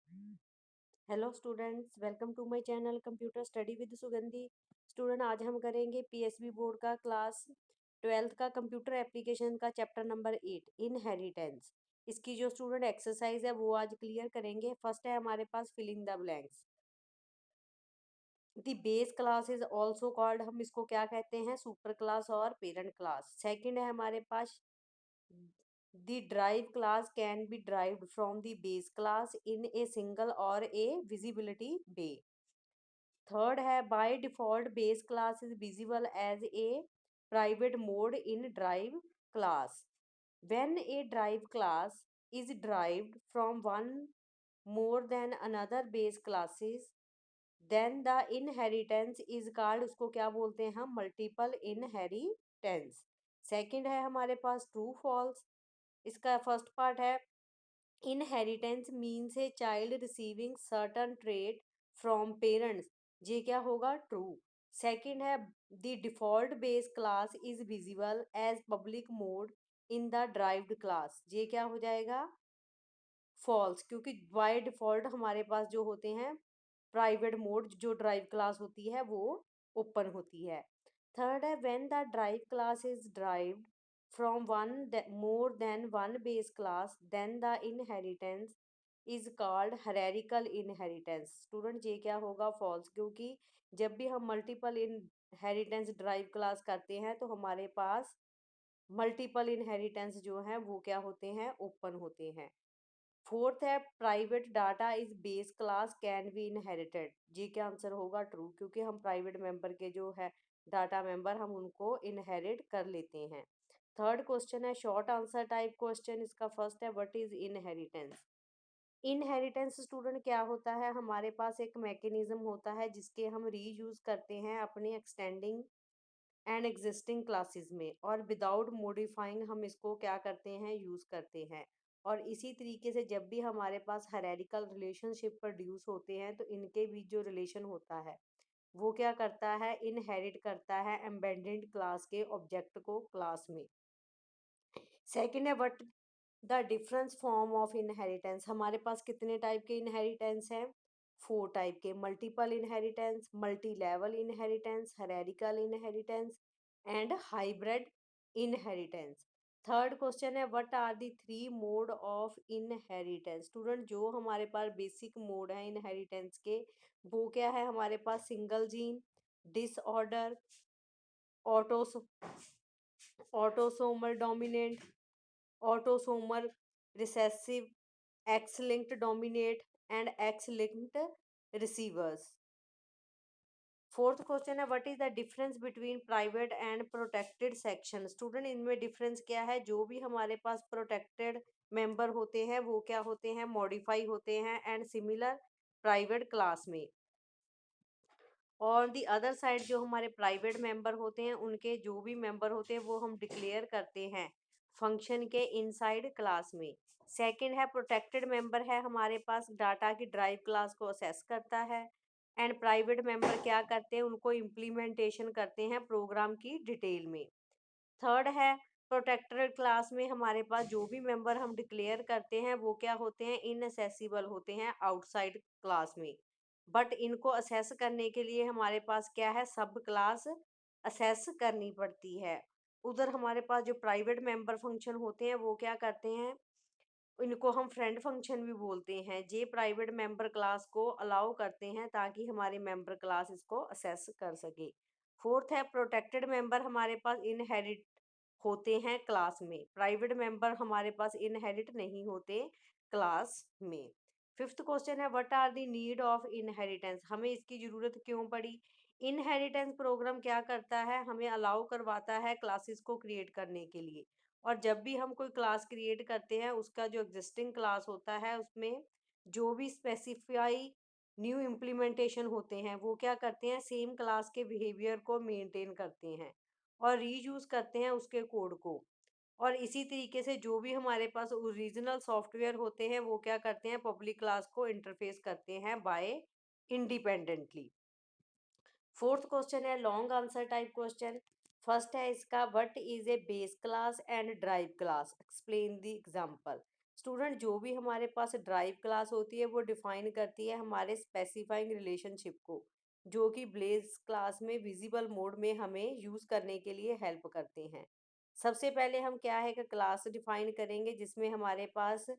Hello students, welcome to my channel computer study with Sugandhi. Student, आज हम करेंगे PSB board का क्लास 12th का कंप्यूटर एप्लीकेशन का चैप्टर नंबर 8 इनहेरिटेंस। इसकी जो स्टूडेंट एक्सरसाइज है वो आज क्लियर करेंगे। फर्स्ट है हमारे पास filling the blanks. The base class is also called, हम इसको क्या कहते हैं, सुपर क्लास और पेरेंट क्लास। सेकंड है हमारे पास the derived class can be derived from the base class in a single or a visibility way. Third है by default base class is visible as a private mode in derived class. When a derived class is derived from one more than another base classes, then the inheritance is called, उसको क्या बोलते हैं हम, multiple inheritance. Second है हमारे पास true false. इसका first part है inheritance means a child receiving certain trait from parents, ये क्या होगा, ट्रू। सेकंड है the default base class is visible as public mode in the derived class, ये क्या हो जाएगा, फॉल्स, क्योंकि बाय डिफॉल्ट हमारे पास जो होते हैं प्राइवेट मोड, जो ड्राइव क्लास होती है वो ओपन होती है। थर्ड है when the derive class is derived from one more than one base class then the inheritance is called hierarchical inheritance. Student, ये क्या होगा, फॉल्स, क्योंकि जब भी हम मल्टीपल इनहेरिटेंस ड्राइव क्लास करते हैं तो हमारे पास मल्टीपल इनहेरिटेंस जो है वो क्या होते हैं, ओपन होते हैं। फोर्थ है private data is base class can be inherited, जी क्या आंसर होगा, ट्रू, क्योंकि हम प्राइवेट मेंबर के जो है डाटा मेंबर हम उनको इनहेरिट कर लेते हैं। थर्ड क्वेश्चन है शॉर्ट आंसर टाइप क्वेश्चन। इसका फर्स्ट है what is inheritance. Inheritance student क्या होता है, हमारे पास एक मैकेनिज्म होता है जिसके हम रीयूज करते हैं अपने एक्सटेंडिंग एंड एग्जिस्टिंग क्लासेस में, और विदाउट मॉडिफाइंग हम इसको क्या करते हैं, यूज़ करते हैं। और इसी तरीके से जब भी हमारे पास हायरार्किकल रिलेशनशिप प्रोड्यूस होते हैं तो इनके बीच जो रिलेशन होता है वो क्या करता है, इनहेरिट करता है एम्बेडेड क्लास के ऑब्जेक्ट को क्लास में। सेकंड है what the difference form of inheritance. हमारे पास कितने टाइप के इनहेरिटेंस हैं, 4 टाइप के, multiple inheritance, multi level inheritance, hierarchical inheritance and hybrid inheritance. Third question है what are the 3 mode of inheritance. Student, जो हमारे पास बेसिक मोड है इनहेरिटेंस के वो क्या है, हमारे पास single gene, disorder, autos autosomal dominant, autosomal recessive, X-linked dominate and X-linked receivers. Fourth question है what is the difference between private and protected section. Student, इनमें डिफरेंस क्या है, जो भी हमारे पास प्रोटेक्टेड मेंबर होते हैं वो क्या होते हैं, मॉडिफाई होते हैं एंड सिमिलर प्राइवेट क्लास में। और दी अदर साइड जो हमारे प्राइवेट मेंबर होते हैं उनके जो भी मेंबर होते हैं वो हम डिक्लेयर करते हैं फंक्शन के इनसाइड क्लास में। सेकंड है प्रोटेक्टेड मेंबर है हमारे पास डाटा की ड्राइव क्लास को असेस करता है, एंड प्राइवेट मेंबर क्या करते हैं, उनको इम्प्लीमेंटेशन करते हैं प्रोग्राम की डिटेल में। थर्ड है प्रोटेक्टेड क्लास में हमारे पास जो भी मेंबर हम डिक्लेयर करते हैं वो क्या होते हैं, इनअसेसिबल होते हैं आउटसाइड क्लास में। बट इनको असेस करने के लिए हमारे पास क्या है, सब क्लास असेस करनी पड़ती है। उधर हमारे पास जो प्राइवेट मेंबर फंक्शन होते हैं वो क्या करते हैं, इनको हम फ्रेंड फंक्शन भी बोलते हैं, जे प्राइवेट मेंबर क्लास को अलाउ करते हैं ताकि हमारी मेंबर क्लास इसको असेस कर सके। फोर्थ है प्रोटेक्टेड मेंबर हमारे पास इनहेरिट होते हैं क्लास में, प्राइवेट मेंबर हमारे पास इनहेरिट नहीं होते क्लास में। फिफ्थ क्वेश्चन है what are the need of inheritance, हमें इसकी जरूरत क्यों पड़ी। इनहेरिटेंस प्रोग्राम क्या करता है, हमें अलाउ करवाता है क्लासेस को क्रिएट करने के लिए, और जब भी हम कोई क्लास क्रिएट करते हैं उसका जो एग्जिस्टिंग क्लास होता है उसमें जो भी स्पेसिफाई न्यू इम्प्लीमेंटेशन होते हैं वो क्या करते हैं, सेम क्लास के बिहेवियर को मेंटेन करते हैं और रीयूज करते हैं उसके कोड को। और इसी तरीके से जो भी हमारे पास ओरिजिनल सॉफ्टवेयर होते हैं वो क्या करते हैं, पब्लिक क्लास को इंटरफेस करते हैं बाय इंडिपेंडेंटली। फोर्थ क्वेश्चन है long answer type question. First है इसका what is a base class and derived class, explain the example. Student जो भी हमारे पास ड्राइव क्लास होती है वो डिफाइन करती है हमारे स्पेसिफाइंग रिलेशनशिप को, जो कि ब्लेस क्लास में विजिबल मोड में हमें यूज़ करने के लिए हेल्प करते हैं। सबसे पहले हम क्या है कि क्लास डिफाइन करेंगे जिसमें हमारे पास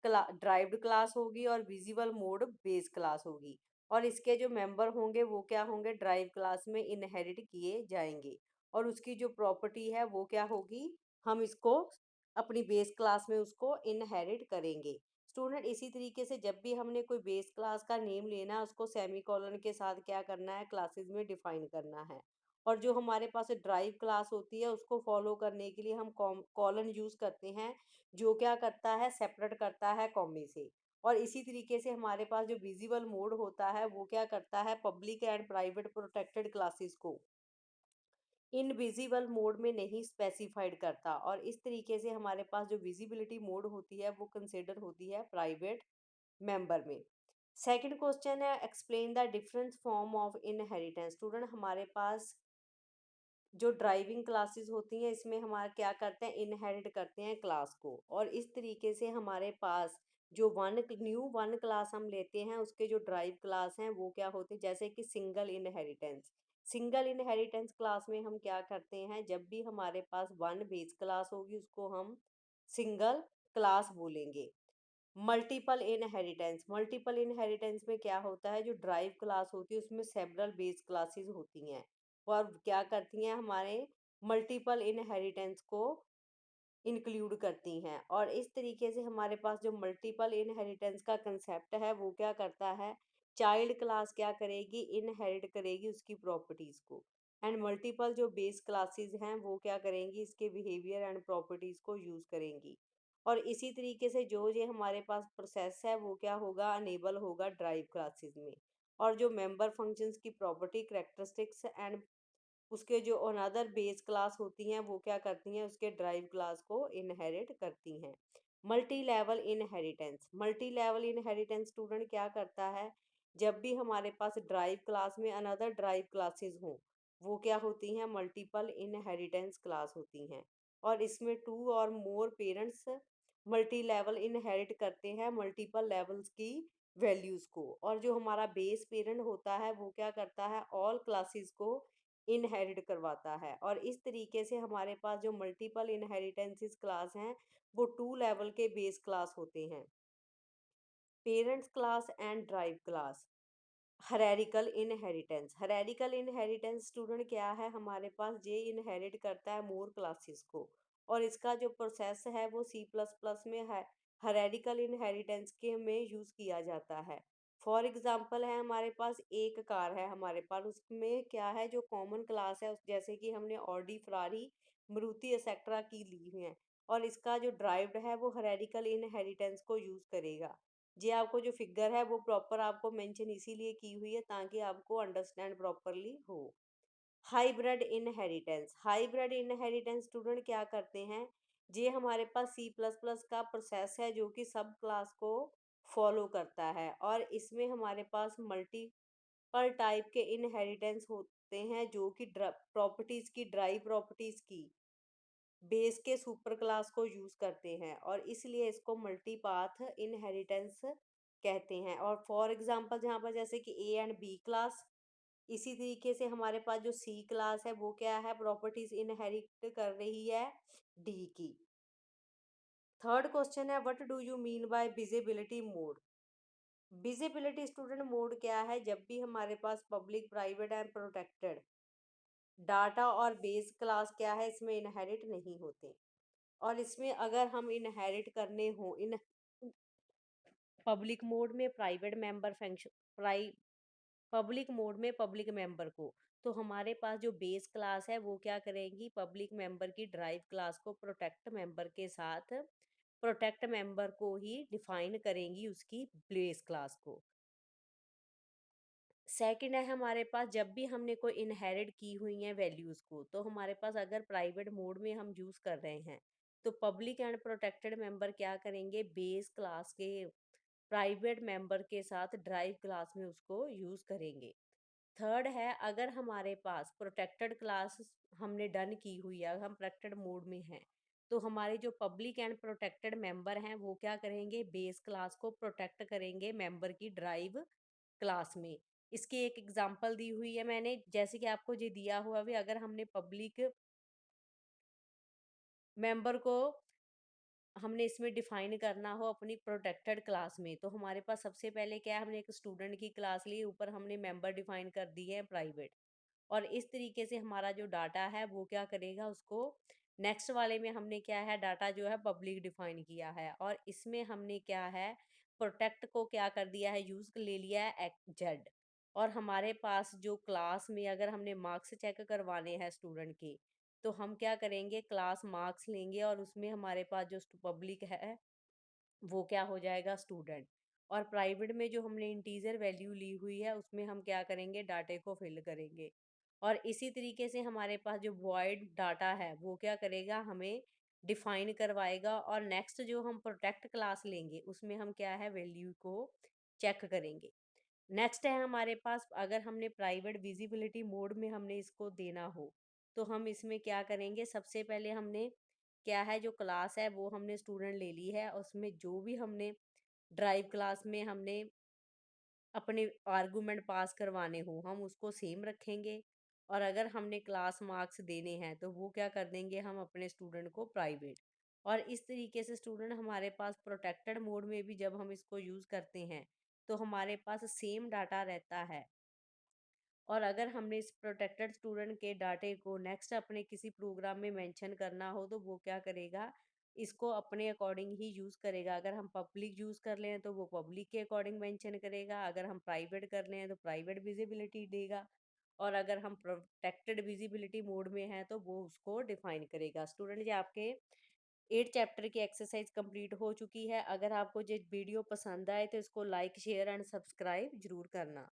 ड्राइव्ड क्लास होगी और विजिबल मोड बेस क्लास होगी, और इसके जो मेंबर होंगे वो क्या होंगे, ड्राइव क्लास में इनहेरिट किए जाएंगे, और उसकी जो प्रॉपर्टी है वो क्या होगी, हम इसको अपनी बेस क्लास में उसको इनहेरिट करेंगे। स्टूडेंट इसी तरीके से जब भी हमने कोई बेस क्लास का नेम लेना है उसको सेमीकोलन के साथ क्या करना है, क्लासेस में डिफाइन करना है। और जो हमारे पास ड्राइव क्लास होती है उसको फॉलो करने के लिए हम कॉलन यूज करते हैं, जो क्या करता है, सेपरेट करता है कॉमे से। और इसी तरीके से हमारे पास जो विजिबल मोड होता है वो क्या करता है, public and private protected classes को इनविजिबल मोड में नहीं स्पेसिफाइड करता, और इस तरीके से हमारे पास जो विजिबिलिटी मोड होती है वो कंसिडर होती है प्राइवेट मेंबर में। सेकंड क्वेश्चन है, explain the different form of inheritance. Student हमारे पास जो ड्राइविंग क्लासेस होती हैं इसमें हमारा क्या करते हैं, इनहेरिट करते हैं क्लास को, और इस तरीके से हमारे पास जो वन क्लास हम लेते हैं उसके जो ड्राइव क्लास हैं वो क्या होते हैं, जैसे कि single inheritance. Single inheritance class में हम क्या करते हैं, जब भी हमारे पास वन बेस क्लास होगी उसको हम सिंगल क्लास बोलेंगे। मल्टीपल इनहेरिटेंस में क्या होता है, जो ड्राइव क्लास होती है उसमें सेवरल बेस क्लासेस होती हैं, और क्या करती हैं, हमारे मल्टीपल इनहेरिटेंस को इंक्लूड करती हैं। और इस तरीके से हमारे पास जो मल्टीपल इनहेरिटेंस का कंसेप्ट है वो क्या करता है, चाइल्ड क्लास क्या करेगी, इनहेरिट करेगी उसकी प्रॉपर्टीज को, एंड मल्टीपल जो बेस क्लासेस हैं वो क्या करेंगी, इसके बिहेवियर एंड प्रॉपर्टीज को यूज करेंगी। और इसी तरीके से जो ये हमारे पास प्रोसेस है वो क्या होगा, अनेबल होगा ड्राइव क्लासेस में। और जो मेंबर फंक्शंस की प्रॉपर्टी कैरेक्टरिस्टिक्स एंड उसके जो अनदर बेस क्लास होती हैं वो क्या करती हैं, उसके ड्राइव क्लास को इनहेरिट करती हैं। मल्टी लेवल इनहेरिटेंस स्टूडेंट क्या करता है, जब भी हमारे पास ड्राइव क्लास में अनदर ड्राइव क्लासेस हों वो क्या होती हैं, मल्टीपल इनहेरिटेंस क्लास होती हैं। और इसमें टू और मोर पेरेंट्स मल्टी लेवल इनहेरिट करते हैं मल्टीपल लेवल्स की वैल्यूज को, और जो हमारा बेस पेरेंट होता है वो क्या करता है, ऑल क्लासेस को इनहेरिट करवाता है। और इस तरीके से हमारे पास जो मल्टीपल इनहेरिटेंसेस क्लास हैं वो टू लेवल के बेस क्लास होते हैं, parents class and derived class. Hierarchical inheritance student क्या है, हमारे पास जे इनहेरिट करता है मोर क्लासेस को, और इसका जो प्रोसेस है वो सी प्लस प्लस में है, हरेरिकल इनहेरिटेंस के में यूज़ किया जाता है। फॉर एग्जांपल है हमारे पास एक कार है, हमारे पास उसमें क्या है, जो कॉमन क्लास है जैसे कि हमने ऑडी, फरारी, मारुति एक्सेट्रा की ली हुई है, और इसका जो ड्राइव्ड है वो हरेरिकल इनहेरिटेंस को यूज़ करेगा। जी, आपको जो फिगर है वो प्रॉपर आपको मेंशन इसीलिए की हुई है ताकि आपको अंडरस्टैंड प्रॉपरली हो। हाइब्रिड इनहेरिटेंस स्टूडेंट क्या करते हैं, ये हमारे पास सी प्लस प्लस का प्रोसेस है जो कि सब क्लास को फॉलो करता है, और इसमें हमारे पास मल्टीपल टाइप के इनहेरिटेंस होते हैं जो कि प्रॉपर्टीज की ड्राइव प्रॉपर्टीज की बेस के सुपर क्लास को यूज करते हैं, और इसलिए इसको मल्टीपाथ इनहेरिटेंस कहते हैं। और फॉर एग्जांपल जहाँ पर जैसे कि ए एंड बी क्लास, इसी तरीके से हमारे पास जो सी क्लास है वो क्या है, प्रॉपर्टीज इनहेरिट कर रही है डी की। थर्ड क्वेश्चन है, what do you mean by visibility mode. Visibility student mode क्या है, जब भी हमारे पास public, private and protected data और बेस क्लास क्या है इसमें इनहेरिट नहीं होते, और इसमें अगर हम इनहेरिट करने हो इन पब्लिक मोड में private member function pri public mode में पब्लिक मेंबर को, तो हमारे पास जो बेस क्लास है वो क्या करेंगी, पब्लिक मेंबर की ड्राइव क्लास को प्रोटेक्ट मेंबर को ही डिफाइन करेंगी उसकी बेस क्लास को। सेकंड है हमारे पास, जब भी हमने कोई इनहेरिट की हुई हैं वैल्यूज़ को, तो हमारे पास अगर प्राइवेट मोड में हम यूज़ कर रहे हैं तो पब्लिक एंड प्रोटेक्टेड मेंबर क्या करेंगे, बेस क्लास के प्राइवेट मेंबर के साथ ड्राइव क्लास में उसको यूज़ करेंगे। थर्ड है, अगर हमारे पास प्रोटेक्टेड क्लास हमने डन की हुई है, अगर हम प्रोटेक्टेड मोड में हैं तो हमारे जो पब्लिक एंड प्रोटेक्टेड मेंबर हैं वो क्या करेंगे, बेस क्लास को प्रोटेक्ट करेंगे मेंबर की ड्राइव क्लास में। इसकी एक एग्जांपल दी हुई है मैंने, जैसे कि आपको ये दिया हुआ भी, अगर हमने पब्लिक मेंबर को हमने इसमें डिफाइन करना हो अपनी प्रोटेक्टेड क्लास में, तो हमारे पास सबसे पहले क्या है, हमने एक स्टूडेंट की क्लास ली, ऊपर हमने मेंबर डिफाइन कर दिए हैं प्राइवेट। और इस तरीके से हमारा जो डाटा है वो क्या करेगा, उसको नेक्स्ट वाले में हमने क्या है, डाटा जो है पब्लिक डिफाइन किया है, और इसमें हमने क्या है, प्रोटेक्ट को क्या कर दिया है, यूज ले लिया है जेड। और हमारे पास जो क्लास में अगर हमने मार्क्स चेक करवाने हैं स्टूडेंट के, तो हम क्या करेंगे, क्लास मार्क्स लेंगे और उसमें हमारे पास जो पब्लिक है वो क्या हो जाएगा, स्टूडेंट। और प्राइवेट में जो हमने इंटीजर वैल्यू ली हुई है उसमें हम क्या करेंगे, डाटे को फिल करेंगे। और इसी तरीके से हमारे पास जो वॉइड डाटा है वो क्या करेगा, हमें डिफाइन करवाएगा। और नेक्स्ट जो हम प्रोटेक्ट क्लास लेंगे उसमें हम क्या है, वैल्यू को चेक करेंगे। नेक्स्ट है हमारे पास, अगर हमने प्राइवेट विजिबिलिटी मोड में हमने इसको देना हो, तो हम इसमें क्या करेंगे, सबसे पहले हमने क्या है, जो क्लास है वो हमने स्टूडेंट ले ली है, उसमें जो भी हमने ड्राइव क्लास में हमने अपने आर्गुमेंट पास करवाने हो हम उसको सेम रखेंगे। और अगर हमने क्लास मार्क्स देने हैं तो वो क्या कर देंगे, हम अपने स्टूडेंट को प्राइवेट। और इस तरीके से स्टूडेंट हमारे पास प्रोटेक्टेड मोड में भी जब हम इसको यूज़ करते हैं तो हमारे पास सेम डाटा रहता है। और अगर हमने इस प्रोटेक्टेड स्टूडेंट के डाटे को नेक्स्ट अपने किसी प्रोग्राम में मेंशन करना हो तो वो क्या करेगा, इसको अपने अकॉर्डिंग ही यूज़ करेगा। अगर हम पब्लिक यूज़ कर लें तो वो पब्लिक के अकॉर्डिंग मेंशन करेगा, अगर हम प्राइवेट कर लें तो प्राइवेट विजिबिलिटी देगा, और अगर हम प्रोटेक्टेड विजिबिलिटी मोड में हैं तो वो उसको डिफाइन करेगा। स्टूडेंट, ये आपके 8 चैप्टर की एक्सरसाइज कंप्लीट हो चुकी है। अगर आपको ये वीडियो पसंद आए तो इसको लाइक शेयर एंड सब्सक्राइब जरूर करना।